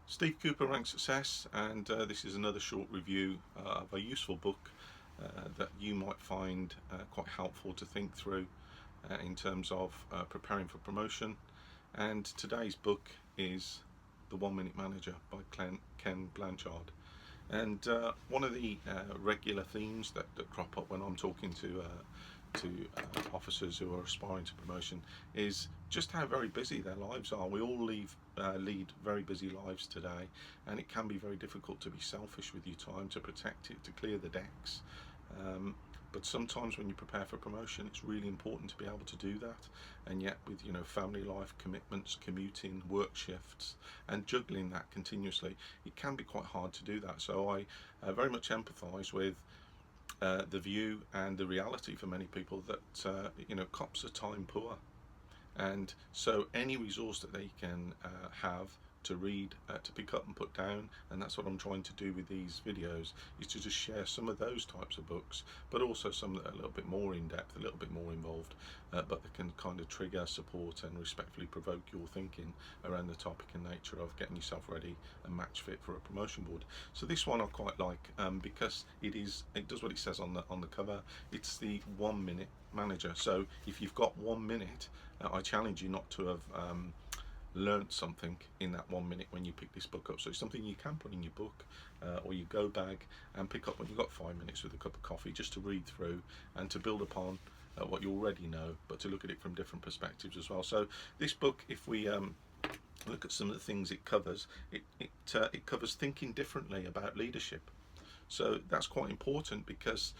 Steve Cooper, Rank Success, and this is another short review of a useful book that you might find quite helpful to think through in terms of preparing for promotion. And today's book is The 1 Minute Manager by Ken Blanchard. And one of the regular themes that crop up when I'm talking to officers who are aspiring to promotion is just how very busy their lives are. We all lead very busy lives today, and it can be very difficult to be selfish with your time, to protect it, to clear the decks. But sometimes when you prepare for promotion, it's really important to be able to do that. And yet with family life commitments, commuting, work shifts, and juggling that continuously, it can be quite hard to do that. So I very much empathise with the view and the reality for many people that cops are time poor, and so any resource that they can have to read, to pick up and put down, and that's what I'm trying to do with these videos, is to just share some of those types of books, but also some that are a little bit more in depth, a little bit more involved, but that can kind of trigger, support and respectfully provoke your thinking around the topic and nature of getting yourself ready and match fit for a promotion board. So this one I quite like because it does what it says on the cover. It's the 1 minute manager. So if you've got 1 minute, I challenge you not to have learnt something in that 1 minute when you pick this book up. So it's something you can put in your book or your go bag and pick up when you've got 5 minutes with a cup of coffee, just to read through and to build upon what you already know, but to look at it from different perspectives as well. So this book, if we look at some of the things it covers, it covers thinking differently about leadership. So that's quite important, because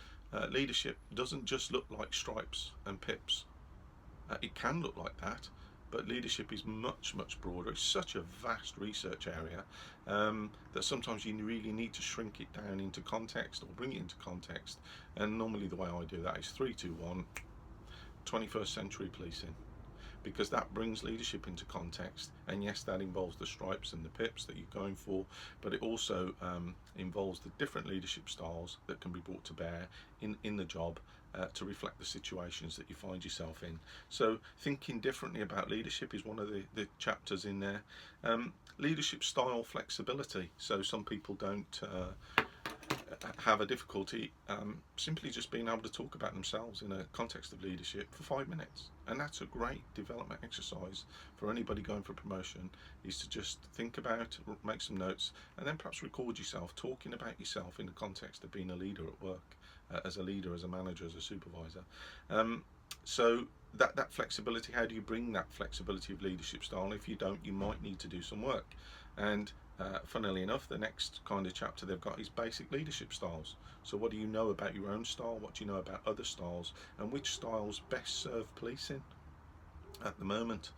leadership doesn't just look like stripes and pips. It can look like that, but leadership is much broader. It's such a vast research area that sometimes you really need to shrink it down into context, or bring it into context. And normally the way I do that is 3, 2, 1, 21st century policing, because that brings leadership into context. And yes, that involves the stripes and the pips that you're going for, but it also involves the different leadership styles that can be brought to bear in the job to reflect the situations that you find yourself in. So thinking differently about leadership is one of the chapters in there. Leadership style flexibility. So some people don't have a difficulty simply just being able to talk about themselves in a context of leadership for 5 minutes, and that's a great development exercise for anybody going for promotion, is to just think about, make some notes, and then perhaps record yourself talking about yourself in the context of being a leader at work, as a leader, as a manager, as a supervisor. So that flexibility, how do you bring that flexibility of leadership style? If you don't, you might need to do some work. And funnily enough, the next kind of chapter they've got is basic leadership styles. So what do you know about your own style? What do you know about other styles? And which styles best serve policing at the moment?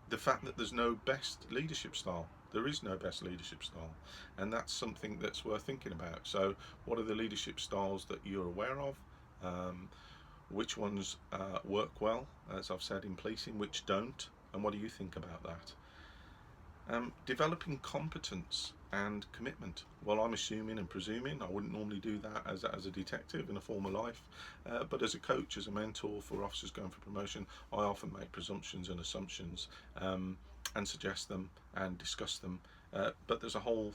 The fact that there's no best leadership style. There is no best leadership style, and that's something that's worth thinking about. So what are the leadership styles that you're aware of? Which ones work well, as I've said, in policing, which don't, and what do you think about that? Developing competence and commitment. Well, I'm assuming and presuming, I wouldn't normally do that as a detective in a former life, but as a coach, as a mentor for officers going for promotion, I often make presumptions and assumptions and suggest them and discuss them. But there's a whole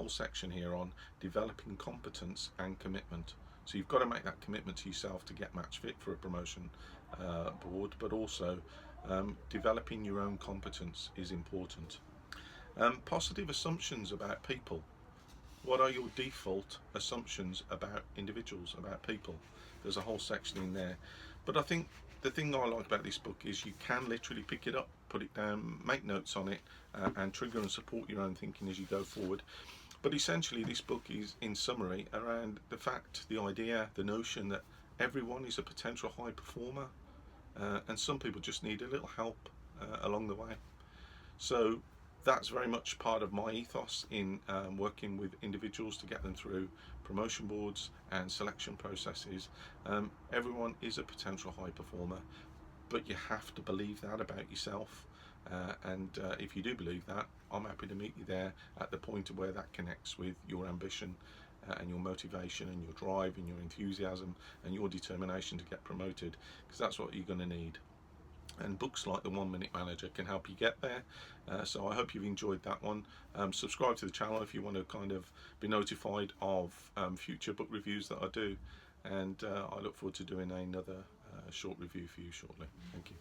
section here on developing competence and commitment. So you've got to make that commitment to yourself to get match fit for a promotion board, but also developing your own competence is important. Positive assumptions about people. What are your default assumptions about individuals, about people? There's a whole section in there. But I think the thing I like about this book is you can literally pick it up, put it down, make notes on it, and trigger and support your own thinking as you go forward. But essentially this book is, in summary, around the fact, the idea, the notion that everyone is a potential high performer, and some people just need a little help along the way. So that's very much part of my ethos in working with individuals to get them through promotion boards and selection processes. Everyone is a potential high performer, but you have to believe that about yourself. And if you do believe that, I'm happy to meet you there at the point of where that connects with your ambition and your motivation and your drive and your enthusiasm and your determination to get promoted, because that's what you're going to need. and books like The 1 Minute Manager can help you get there. So I hope you've enjoyed that one. Subscribe to the channel if you want to kind of be notified of future book reviews that I do, and I look forward to doing another short review for you shortly. Thank you.